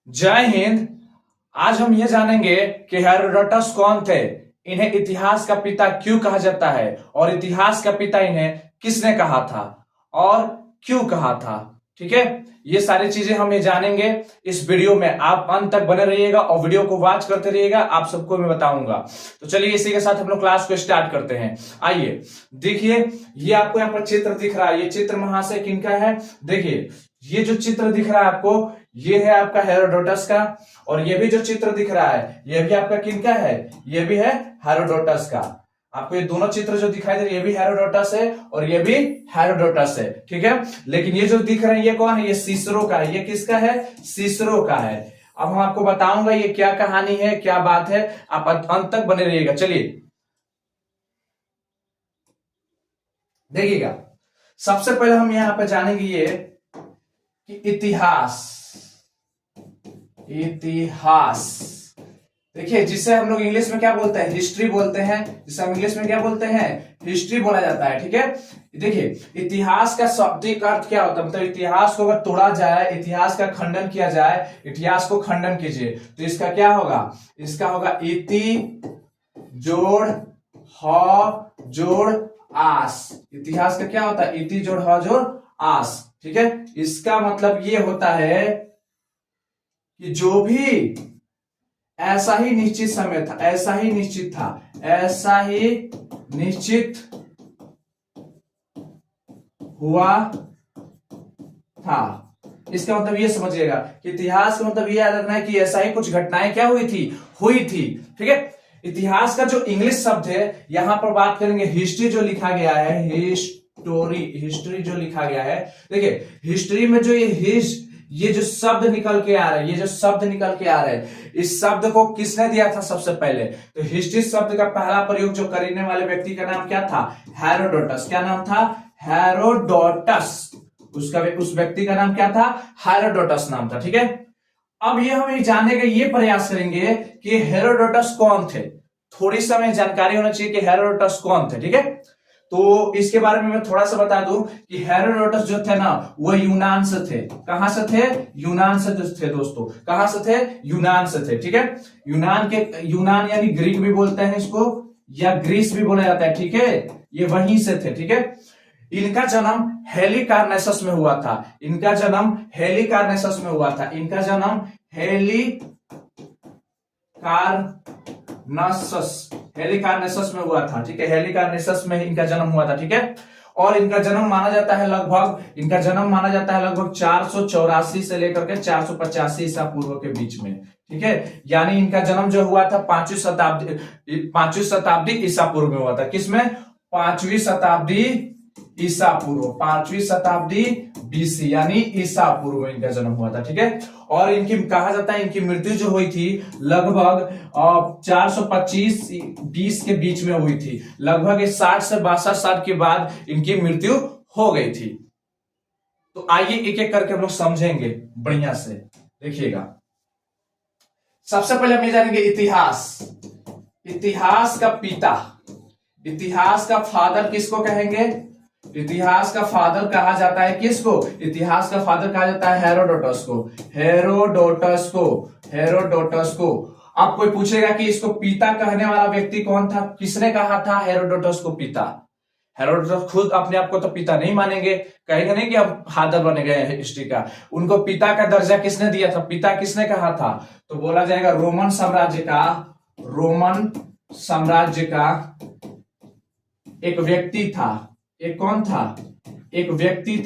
जय हिंद। आज हम ये जानेंगे कि हेरोडोटस कौन थे, इन्हें इतिहास का पिता क्यों कहा जाता है और इतिहास का पिता इन्हें किसने कहा था और क्यों कहा था। ठीक है, ये सारी चीजें हम ये जानेंगे इस वीडियो में। आप अंत तक बने रहिएगा और वीडियो को वॉच करते रहिएगा, आप सबको मैं बताऊंगा। तो चलिए इसी के साथ हम लोग क्लास को स्टार्ट करते हैं। आइए देखिए, ये आपको यहाँ पर चित्र दिख रहा है, ये चित्र महाशय किनका है। देखिए ये जो चित्र दिख रहा है आपको, ये है आपका हेरोडोटस का, और ये भी जो चित्र दिख रहा है ये भी आपका किनका है, ये भी है हेरोडोटस का। आपको ये दोनों चित्र जो दिखाई दे रहे हैं ये भी हेरोडोटस है और ये भी हेरोडोटस है। ठीक है, लेकिन ये जो दिख रहे हैं ये कौन है, ये सीसरो का है। ये किसका है, सीसरो का है। अब हम आपको बताऊंगा ये क्या कहानी है, क्या बात है, आप अंत तक बने रहिएगा। चलिए देखिएगा, सबसे पहले हम यहां पे जानेंगे ये कि इतिहास। देखिए, जिसे हम लोग इंग्लिश में क्या बोलते हैं, हिस्ट्री बोलते हैं। जिसे हम इंग्लिश में क्या बोलते हैं, हिस्ट्री बोला जाता है। ठीक है, देखिए इतिहास का शाब्दिक अर्थ क्या होता है, मतलब इतिहास को अगर तोड़ा जाए, इतिहास का खंडन किया जाए, इतिहास को खंडन कीजिए तो इसका क्या होगा, इसका होगा इति जोड़ ह जोड़ आस। इतिहास का क्या होता है, इति जोड़ ह जोड़ आस। ठीक है, इसका मतलब ये होता है कि जो भी ऐसा ही निश्चित समय था, ऐसा ही निश्चित था, ऐसा ही निश्चित हुआ था। इसका मतलब ये समझिएगा कि इतिहास का मतलब ये याद रखना है कि ऐसा ही कुछ घटनाएं क्या हुई थी। ठीक है, इतिहास का जो इंग्लिश शब्द है, यहां पर बात करेंगे हिस्ट्री जो लिखा गया है, हिस्ट्री जो लिखा गया है। देखिए हिस्ट्री में जो ये जो शब्द निकल के आ रहा है, ये जो शब्द निकल के आ रहा है, इस शब्द को किसने दिया था सबसे पहले, तो हिस्ट्री शब्द का पहला प्रयोग जो करने वाले व्यक्ति का नाम क्या था, हेरोडोटस। क्या नाम था, हेरोडोटस। उस व्यक्ति का नाम क्या था, हेरोडोटस नाम था। ठीक है, अब ये हम जानने का ये प्रयास करेंगे कि हेरोडोटस कौन थे। थोड़ी सा हमें जानकारी होना चाहिए कि हेरोडोटस कौन थे। ठीक है, तो इसके बारे में मैं थोड़ा सा बता दूं कि हेरोडोटस जो थे ना, वो यूनान से थे। कहां से थे, यूनान से थे दोस्तों। कहां से थे, यूनान से थे। ठीक है, यूनान यानी ग्रीक भी बोलते हैं इसको, या ग्रीस भी बोला जाता है। ठीक है, ये वहीं से थे। ठीक है, इनका जन्म हेलिकार्नेसस में हुआ था। इनका जन्म हेलिकार्नेसस में हुआ था। इनका जन्म हेलिकार्नेसस में हुआ था। ठीक है, हेलिकार्नेसस में इनका जन्म हुआ था। ठीक है, और इनका जन्म माना जाता है लगभग 484 से लेकर के 485 ईसा पूर्व के बीच में। ठीक है, यानी इनका जन्म जो हुआ था 5वीं शताब्दी ईसा पूर्व में हुआ था। किसमें, 5वीं शताब्दी ईसा पूर्व, 5वीं शताब्दी बीसी यानी ईसा पूर्व में इनका जन्म हुआ था। ठीक है, और इनकी कहा जाता है इनकी मृत्यु जो हुई थी लगभग 425-20 के बीच में हुई थी। लगभग 60 से 62 साल के बाद इनकी मृत्यु हो गई थी। तो आइए एक एक करके हम लोग समझेंगे बढ़िया से। देखिएगा, सबसे पहले हम ये जानेंगे इतिहास का पिता, इतिहास का फादर किसको कहेंगे, इतिहास का फादर कहा जाता है किसको, इतिहास का फादर कहा जाता है हेरोडोटस को। अब कोई पूछेगा कि इसको पिता कहने वाला व्यक्ति कौन था, किसने कहा था हेरोडोटस को पिता। हेरोडोटस खुद अपने आप को तो पिता नहीं मानेंगे, कहेंगे नहीं कि अब फादर बने गए हिस्ट्री का। उनको पिता का दर्जा किसने दिया था, पिता किसने कहा था, तो बोला जाएगा रोमन साम्राज्य का एक व्यक्ति था। एक कौन था, एक व्यक्ति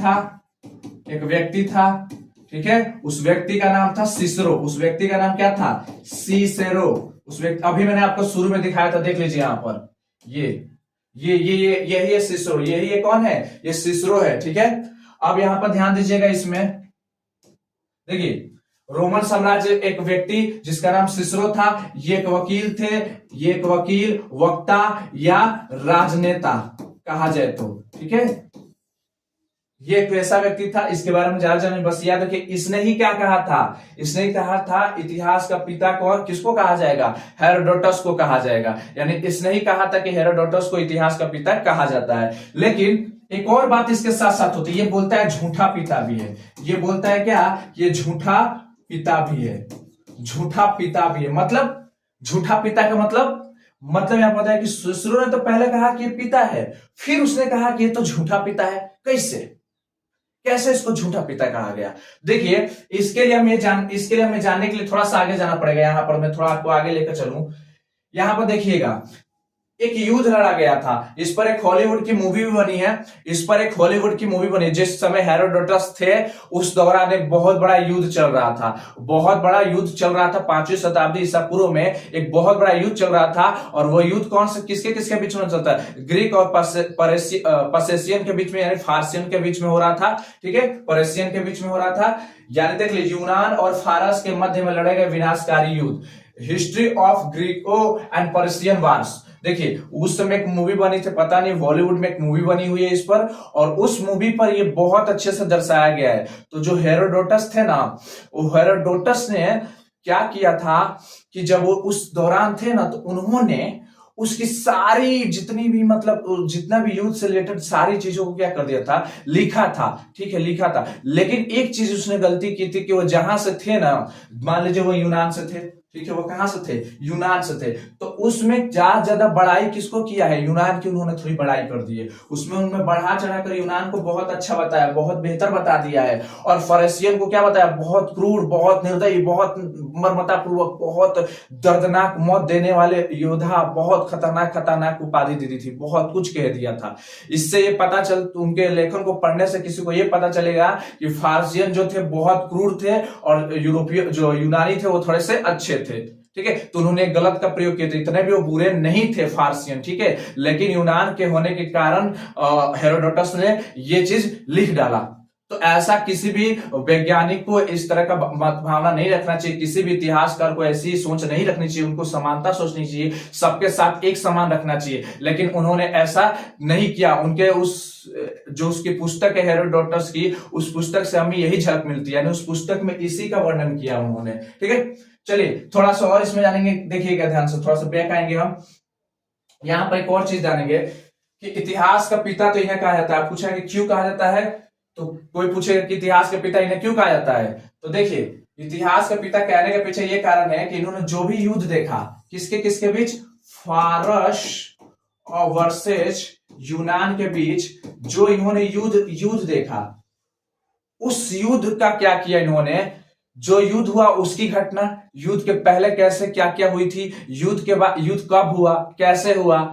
था। ठीक है, उस व्यक्ति का नाम था सीसरो। उस व्यक्ति का नाम क्या था, सीसेरो। उस व्यक्ति, अभी मैंने आपको शुरू में दिखाया था, देख लीजिए यहां पर, यही है सीसरो। ये कौन है, ये सीसरो है। ठीक है, अब यहां पर ध्यान दीजिएगा, इसमें देखिए रोमन साम्राज्य एक व्यक्ति जिसका नाम सीसरो था, ये एक वकील थे, ये एक वकील, वक्ता या राजनेता कहा जाए तो। ठीक है, ये एक ऐसा व्यक्ति था, इसके बारे में ज्यादा जाने, बस याद रखिए इसने ही क्या कहा था, इसने ही कहा था इतिहास का पिता कौन, किसको कहा जाएगा, हेरोडोटस को कहा जाएगा। यानी इसने ही कहा था कि हेरोडोटस को इतिहास का पिता कहा जाता है। लेकिन एक और बात इसके साथ साथ होती है, ये बोलता है झूठा पिता भी है। ये बोलता है क्या, ये झूठा पिता भी है, झूठा पिता भी है। मतलब झूठा पिता का मतलब यहां पता है कि शुरू ने तो पहले कहा कि ये पिता है, फिर उसने कहा कि ये तो झूठा पिता है। कैसे इसको झूठा पिता कहा गया? देखिए, इसके लिए हमें जानने के लिए थोड़ा सा आगे जाना पड़ेगा। यहां पर मैं थोड़ा आपको आगे लेकर चलूं। यहां पर देखिएगा, एक युद्ध लड़ा गया था। इस पर एक हॉलीवुड की मूवी भी बनी है। जिस समय हेरोडोटस थे, उस दौरान एक बहुत बड़ा युद्ध चल रहा था। 5वीं शताब्दी ईसा पूर्व में एक बहुत बड़ा युद्ध चल रहा था। और वो युद्ध कौन से किसके बीच में चलता है? ग्रीक और पर्शियन के बीच में, यानी फारसियन के बीच में हो रहा था। ठीक है, पर्शियन के बीच में हो रहा था। यानी देख लीजिए, यूनान और फारस के मध्य में लड़े गए विनाशकारी युद्ध। History of Greco and Persian wars. देखिए, उस समय एक मूवी बनी थी, पता नहीं बॉलीवुड में एक मूवी बनी हुई है इस पर, और उस मूवी पर ये बहुत अच्छे से दर्शाया गया है। तो जो हेरोडोटस थे ना, वो हेरोडोटस ने क्या किया था कि जब वो उस दौरान थे ना, तो उन्होंने उसकी सारी जितना भी युद्ध से रिलेटेड सारी चीजों को क्या कर दिया था, लिखा था। ठीक है, लिखा था। लेकिन एक चीज उसने गलती की थी कि वो जहां से थे ना, मान लीजिए वो यूनान से थे। ठीक है, वो कहां से थे? यूनान से थे। तो उसमें ज्यादा बड़ाई किसको किया है? यूनान की उन्होंने थोड़ी बड़ाई कर दी है। उसमें उनमें बढ़ा चढ़ाकर यूनान को बहुत अच्छा बताया, बहुत बेहतर बता दिया है। और फरेसियन को क्या बताया? बहुत क्रूर, बहुत निर्दयी, बहुत मर्मतापूर्वक, बहुत दर्दनाक मौत देने वाले योद्धा, बहुत खतरनाक उपाधि दे दी थी, बहुत कुछ कह दिया था। इससे ये पता उनके लेखन को पढ़ने से किसी को ये पता चलेगा कि फारसियन जो थे बहुत क्रूर थे, और यूरोपीय जो यूनानी थे वो थोड़े से अच्छे थे। ठीक है, तो उन्होंने गलत का प्रयोग किया था। इतने भी वो बुरे नहीं थे फारसियन। ठीक है, लेकिन यूनान के होने के कारण हेरोडोटस ने ये चीज लिख डाला। तो ऐसा किसी भी वैज्ञानिक को इस तरह का भावना नहीं रखना चाहिए, किसी भी इतिहासकार को ऐसी सोच नहीं रखनी चाहिए, उनको समानता सोचनी चाहिए, सबके साथ एक समान रखना चाहिए। लेकिन उन्होंने ऐसा नहीं किया। उनके उसकी पुस्तक है हेरोडोटस की, उस पुस्तक से हमें यही झलक मिलती है, यानी उस पुस्तक में इसी का वर्णन किया उन्होंने। ठीक है, चलिए थोड़ा सा और इसमें जानेंगे। देखिएगा ध्यान से, थोड़ा सा बैक आएंगे हम। यहां पर एक और चीज जानेंगे कि इतिहास का पिता तो इन्हें कहा जाता है। पूछा कि क्यों कहा जाता है, तो कोई पूछेगा कि इतिहास के पिता इन्हें क्यों कहा जाता है, तो देखिए, इतिहास का पिता कहने के पीछे ये कारण है कि इन्होंने जो भी युद्ध देखा, किसके बीच? फारस और वर्सेस यूनान के बीच जो इन्होंने युद्ध देखा, उस युद्ध का क्या किया इन्होंने? जो युद्ध हुआ उसकी घटना, युद्ध के पहले कैसे क्या क्या हुई थी, युद्ध के बाद युद्ध कब हुआ, कैसे हुआ,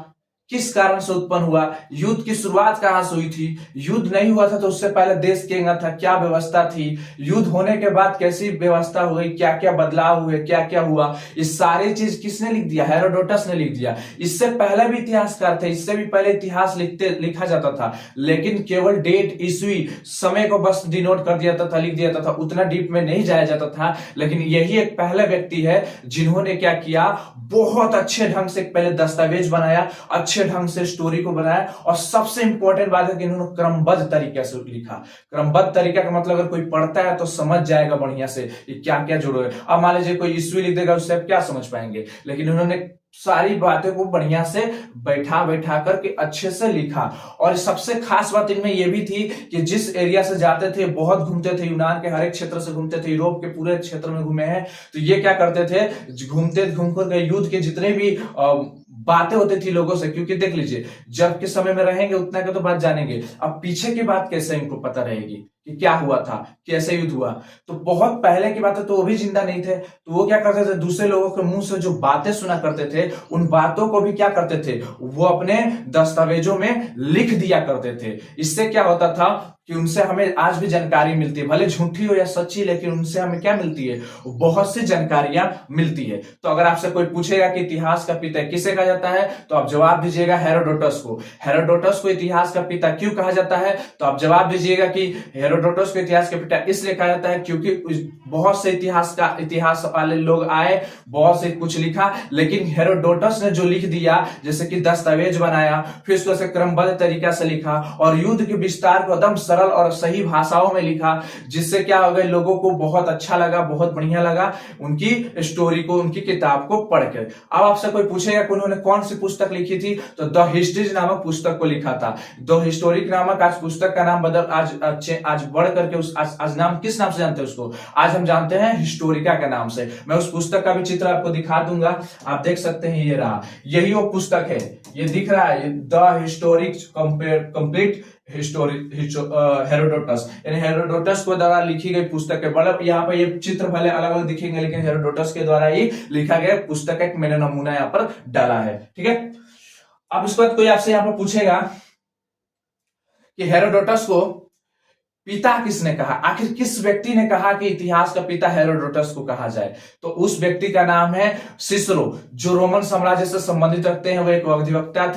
किस कारण से उत्पन्न हुआ, युद्ध की शुरुआत कहां से हुई थी, युद्ध नहीं हुआ था तो उससे पहले देश केंगा था, क्या व्यवस्था थी, युद्ध होने के बाद कैसी व्यवस्था हुई, क्या क्या बदलाव हुए, क्या क्या हुआ, इस सारी चीज किसने लिख दिया? हेरोडोटस ने लिख दिया। इससे पहले भी इतिहासकार थे, इससे भी पहले इतिहास लिखा जाता था, लेकिन केवल डेट, ईस्वी, समय को बस डिनोट कर दिया था, लिख दिया था, उतना डीप में नहीं जाया जाता था। लेकिन यही एक पहले व्यक्ति है जिन्होंने क्या किया, बहुत अच्छे ढंग से पहले दस्तावेज बनाया, अच्छे ढंग से स्टोरी को बनाया, और सबसे इंपॉर्टेंट बात है कि इन्होंने क्रमबद्ध तरीके से लिखा। क्रमबद्ध तरीका का मतलब अगर कोई पढ़ता है तो समझ जाएगा बढ़िया से क्या क्या जुड़े हुए। अब मान लीजिए कोई ईस्वी लिख देगा, उससे आप क्या समझ पाएंगे, लेकिन उन्होंने सारी बातें को बढ़िया से बैठा करके अच्छे से लिखा। और सबसे खास बात इनमें यह भी थी कि जिस एरिया से जाते थे, बहुत घूमते थे, यूनान के हर एक क्षेत्र से घूमते थे, यूरोप के पूरे क्षेत्र में घूमे हैं, तो ये क्या करते थे, घूमकर के युद्ध के जितने भी बातें होती थी लोगों से, क्योंकि देख लीजिए जब के समय में रहेंगे उतना के तो बात जानेंगे, अब पीछे की बात कैसे इनको पता रहेगी कि क्या हुआ था, कैसे युद्ध हुआ। तो बहुत पहले की बात है, तो वो भी जिंदा नहीं थे, तो वो क्या करते थे, दूसरे लोगों के मुंह से जो बातें सुना करते थे, उन बातों को भी क्या करते थे, वो अपने दस्तावेजों में लिख दिया करते थे। इससे क्या होता था कि उनसे हमें आज भी जानकारी मिलती है, भले झूठी हो या सच्ची, लेकिन उनसे हमें क्या मिलती है, बहुत सी जानकारियां मिलती है। तो अगर आपसे कोई पूछेगा कि इतिहास का पिता किसे कहा जाता है, तो आप जवाब दीजिएगा हेरोडोटस को। हेरोडोटस को इतिहास का पिता क्यों कहा जाता है, तो आप जवाब दीजिएगा कि हेरोडोटस को इतिहास के पिता इसलिए कहा जाता है क्योंकि बहुत से इतिहास वाले लोग आए, बहुत से कुछ लिखा, लेकिन हेरोडोटस ने जो लिख दिया, जैसे कि दस्तावेज बनाया, फिर उसको क्रमबद्ध तरीका से लिखा, और युद्ध के विस्तार को एकदम सरल और सही भाषाओं में लिखा, जिससे क्या हो गया, लोगों को बहुत अच्छा लगा, बहुत बढ़िया लगा उनकी स्टोरी को, उनकी किताब को पढ़कर। अब आपसे कोई पूछेगा कि उन्होंने कौन सी पुस्तक लिखी थी, तो द हिस्ट्रीज नामक पुस्तक को लिखा था। द हिस्टोरिक नामक आज पुस्तक का नाम आज बढ़ करके आज नाम किस नाम से जानते हैं उसको? आज हम जानते हैं हिस्टोरिका के नाम से। मैं उस पुस्तक का भी चित्र आपको दिखा दूंगा, आप देख सकते हैं, ये रहा, यही वो पुस्तक है, ये दिख रहा है, द हिस्टोरिक कंप्लीट हेरोडोटस, यानी हेरोडोटस के द्वारा लिखी गई पुस्तक है। मतलब यहाँ पर ये चित्र भले अलग अलग दिखेंगे, लेकिन हेरोडोटस के द्वारा ही लिखा गया पुस्तक है। मैंने नमूना यहाँ पर डाला है, ठीक है। अब इसके बाद कोई आपसे यहाँ पर पूछेगा कि हेरोडोटस को पिता किसने कहा, आखिर किस व्यक्ति ने कहा कि इतिहास का पिता हेरोडोटस को कहा जाए? तो उस व्यक्ति का नाम है सिसरो, जो रोमन साम्राज्य से संबंधित रखते हैं। वो एक अधिवक्ता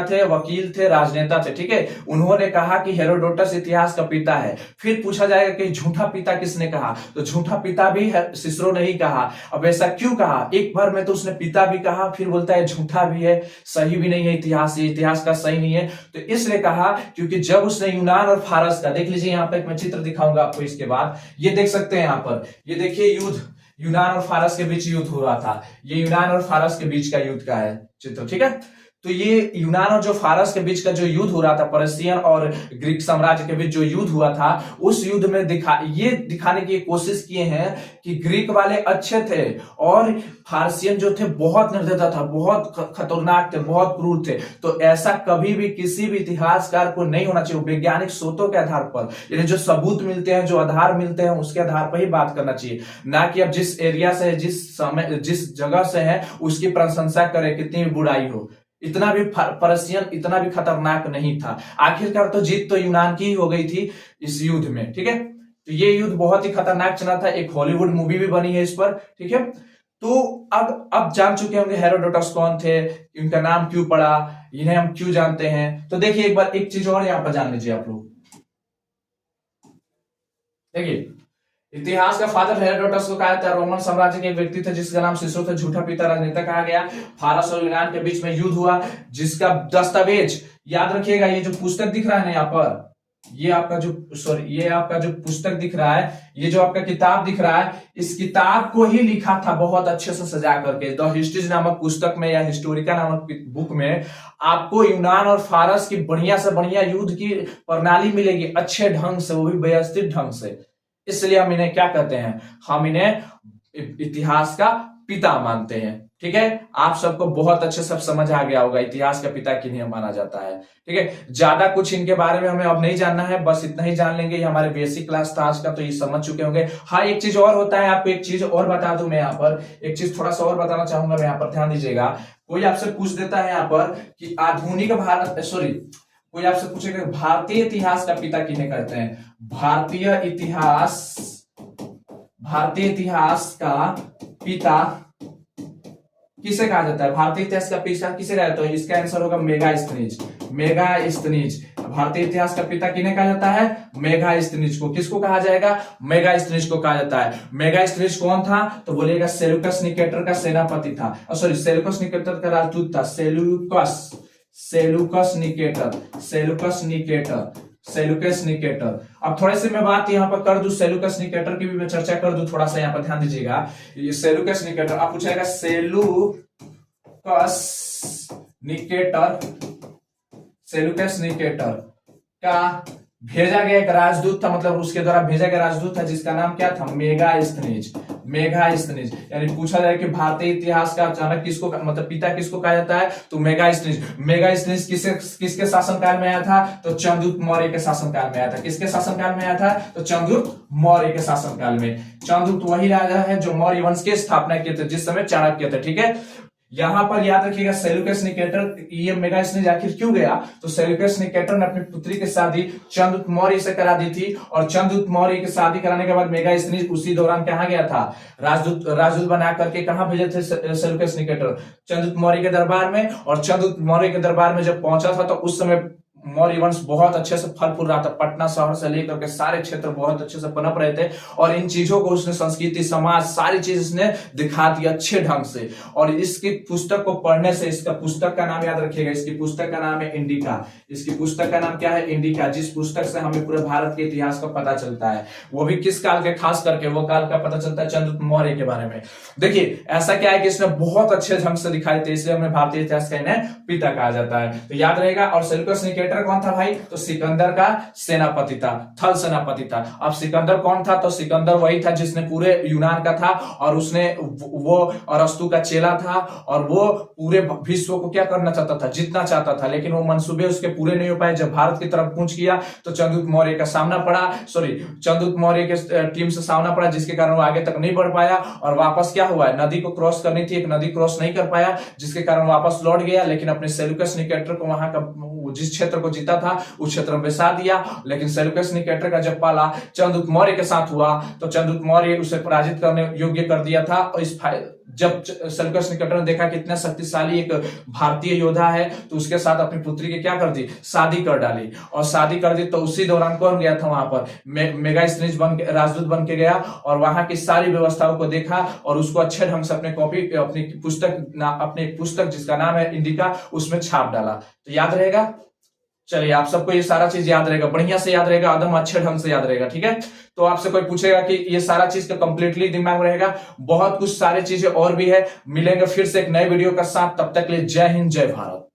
थे, वकील थे, राजनेता थे, ठीक है। उन्होंने कहा कि हेरोडोटस इतिहास का पिता है। फिर पूछा जाएगा कि झूठा पिता किसने कहा? तो झूठा पिता भी सिसरो ने ही कहा। अब ऐसा क्यों कहा? एक बार में तो उसने पिता भी कहा, फिर बोलता है झूठा भी है, सही भी नहीं है, इतिहास का सही नहीं है। तो इसलिए कहा क्योंकि जब उसने यूनान और फारस, देख लीजिए यहाँ पे मैं चित्र दिखाऊंगा आपको इसके बाद, ये देख सकते हैं यहाँ पर, ये देखिए युद्ध, यूनान और फारस के बीच युद्ध हो रहा था। ये यूनान और फारस के बीच का युद्ध का है चित्र, ठीक है। तो ये यूनान और जो फारस के बीच का जो युद्ध हो रहा था, पर्शियन और ग्रीक साम्राज्य के बीच जो युद्ध हुआ था, उस युद्ध में ये दिखाने की कोशिश किए हैं कि ग्रीक वाले अच्छे थे और फारसियन जो थे बहुत निर्दयता था, बहुत खतरनाक थे, बहुत क्रूर थे। तो ऐसा कभी भी किसी भी इतिहासकार को नहीं होना चाहिए। वैज्ञानिक स्रोतों के आधार पर, यानी जो सबूत मिलते हैं, जो आधार मिलते हैं, उसके आधार पर ही बात करना चाहिए, ना कि अब जिस एरिया से, जिस जगह से है उसकी प्रशंसा करे, कितनी भी बुराई हो। इतना भी पर्शियन इतना भी खतरनाक नहीं था। आखिरकार तो जीत तो यूनान की ही हो गई थी इस युद्ध में, ठीक है। तो ये युद्ध बहुत ही खतरनाक चला था, एक हॉलीवुड मूवी भी बनी है इस पर, ठीक है। तो अब जान चुके होंगे हेरोडोटस कौन थे, इनका नाम क्यों पड़ा, इन्हें हम क्यों जानते हैं। तो देखिए एक बार एक चीज और यहां पर जान लीजिए आप लोग। देखिए इतिहास का फादर हेरोडोटस को कहा जाता है। रोमन साम्राज्य के एक व्यक्ति थे जिसका नाम सिसरो था, झूठा पिता राजनेता कहा गया। फारस और यूनान के बीच में युद्ध हुआ, जिसका दस्तावेज याद रखिएगा, ये जो पुस्तक दिख रहा है ना यहाँ पर, ये आपका जो पुस्तक दिख रहा है, ये जो आपका किताब दिख रहा है, इस किताब को ही लिखा था बहुत अच्छे से सजा करके। द हिस्ट्रीज नामक पुस्तक में या हिस्टोरिका नामक बुक में आपको यूनान और फारस की बढ़िया से बढ़िया युद्ध की प्रणाली मिलेगी, अच्छे ढंग से, वो भी व्यवस्थित ढंग से। इसलिए हम इन्हें क्या कहते हैं, हम इन्हें इतिहास का पिता मानते हैं, ठीक है। आप सबको बहुत अच्छे सब समझ आ गया होगा इतिहास का पिता किन्हें माना जाता है, ठीक है। ज्यादा कुछ इनके बारे में हमें अब नहीं जानना है, बस इतना ही जान लेंगे। ये हमारे बेसिक क्लास था आज का, तो ये समझ चुके होंगे। हाँ एक चीज और होता है, आपको एक चीज और बता दूं मैं यहाँ पर, एक चीज थोड़ा सा और बताना चाहूंगा मैं यहाँ पर, ध्यान दीजिएगा। कोई आपसे पूछ देता है यहाँ पर कि आधुनिक कोई आपसे पूछेगा भारतीय इतिहास का पिता किन्हें कहते हैं। भारतीय इतिहास का पिता किसे कहा जाता है? भारतीय इतिहास का पिता किसे कहा जाता है? इसका आंसर होगा मेगास्थनीज। भारतीय इतिहास का पिता किन्हें कहा जाता है? मेगास्थनीज को। किसको कहा जाएगा? मेगास्थनीज को कहा जाता है। मेगास्थनीज कौन था? तो बोलेगा सेल्यूकस निकेटर का सेनापति था, सेल्यूकस निकेटर का राजदूत था। Seleucus Nicator. अब थोड़े से मैं बात यहाँ पर कर दूं, सेल्यूकस निकेटर की भी मैं चर्चा कर दूं, थोड़ा सा यहाँ पर ध्यान दीजिएगा। ये सेल्यूकस निकेटर, आप पूछेगा सेल्यूकस निकेटर का भेजा गया एक राजदूत था, मतलब उसके द्वारा भेजा गया राजदूत था जिसका नाम क्या था? मेगास्थनीज। यानी पूछा जाए कि भारतीय इतिहास का जनक किसको, मतलब पिता किसको कहा जाता है? तो मेगास्थनीज किसके शासनकाल में आया था? तो चंद्रगुप्त मौर्य के शासनकाल में आया था। किसके शासनकाल में आया था? तो चंद्रगुप्त मौर्य के शासनकाल में। चंद्रगुप्त वही राजा है जो मौर्य वंश की स्थापना किए थे, जिस समय चाणक्य थे, ठीक है। यहां पर याद रखिएगा सेल्यूकस निकेटर, ये मेगास्थनीज आखिर क्यों गया? तो सेल्यूकस निकेटर ने अपनी पुत्री की शादी चंद्रगुप्त मौर्य से करा दी थी, और चंद्रगुप्त मौर्य की शादी कराने के बाद मेगास्थनीज उसी दौरान कहां गया था? राजदूत बना करके कहां भेजे थे सेल्यूकस निकेटर? चंद्रगुप्त मौर्य के दरबार में। और चंद्रगुप्त मौर्य के दरबार में जब पहुंचा था तो उस समय मौर्य वंश बहुत अच्छे से फल फूल रहा था। पटना शहर से लेकर के सारे क्षेत्र बहुत अच्छे से पनप रहे थे, और इन चीजों को उसने, संस्कृति, समाज, सारी चीज इसने दिखा दी अच्छे ढंग से। और इसकी पुस्तक को पढ़ने से, इसका पुस्तक का नाम याद रखिएगा, इसकी पुस्तक का नाम है इंडिका। इसकी पुस्तक का नाम क्या है? इंडिका। जिस पुस्तक से हमें पूरे भारत के इतिहास का पता चलता है, वो भी किस काल के, खास करके वो काल का पता चलता है चंद्रगुप्त मौर्य के बारे में। देखिए ऐसा क्या है कि इसने बहुत अच्छे ढंग से दिखाई थे, इसलिए हमें भारतीय इतिहास का इन्हें पिता कहा जाता है। तो याद रहेगा। और सेल्यूकस निकेटर निकेटर कौन था भाई? तो सिकंदर का सेनापति था, थल सेनापति था। अब सिकंदर कौन था? तो सिकंदर वही था जिसने पूरे यूनान का था, और उसने वो अरस्तु का चेला था, और वो पूरे विश्व को क्या करना चाहता था? जीतना चाहता था। लेकिन वो मंसूबे उसके पूरे नहीं हो पाए। जब भारत की तरफ कूच किया तो चंद्रगुप्त मौर्य का सामना पड़ा, चंद्रगुप्त मौर्य के टीम से सामना पड़ा, जिसके कारण वो आगे तक नहीं बढ़ पाया, और वापस क्या हुआ? नदी को क्रॉस करनी थी, एक नदी क्रॉस नहीं कर पाया, जिसके कारण वापस लौट गया। लेकिन अपने सेल्यूकस निकेटर को वहां का जिस क्षेत्र को जीता था उस क्षेत्र में बसा दिया। लेकिन सेल्यूकस निकेटर का जब पाला चंद्रगुप्त मौर्य के साथ हुआ तो चंद्रगुप्त मौर्य उसे पराजित करने योग्य कर दिया था। और इस जब सेल्यूकस निकेटर ने देखा कि इतना शक्तिशाली एक भारतीय योद्धा है, तो उसके साथ अपनी पुत्री की क्या कर दी? शादी कर डाली। और शादी कर दी तो उसी दौरान कौन गया था वहां पर? मेगास्थनीज राजदूत बन के गया, और वहां की सारी व्यवस्थाओं को देखा, और उसको अच्छे ढंग से अपनी पुस्तक जिसका नाम है इंडिका, उसमें छाप डाला। तो याद रहेगा? चलिए, आप सबको ये सारा चीज याद रहेगा, बढ़िया से याद रहेगा, एकदम अच्छे ढंग से याद रहेगा, ठीक है। तो आपसे कोई पूछेगा कि ये सारा चीज तो कंप्लीटली दिमाग में रहेगा, बहुत कुछ सारी चीजें और भी है। मिलेंगे फिर से एक नए वीडियो का साथ, तब तक के लिए जय हिंद, जय भारत।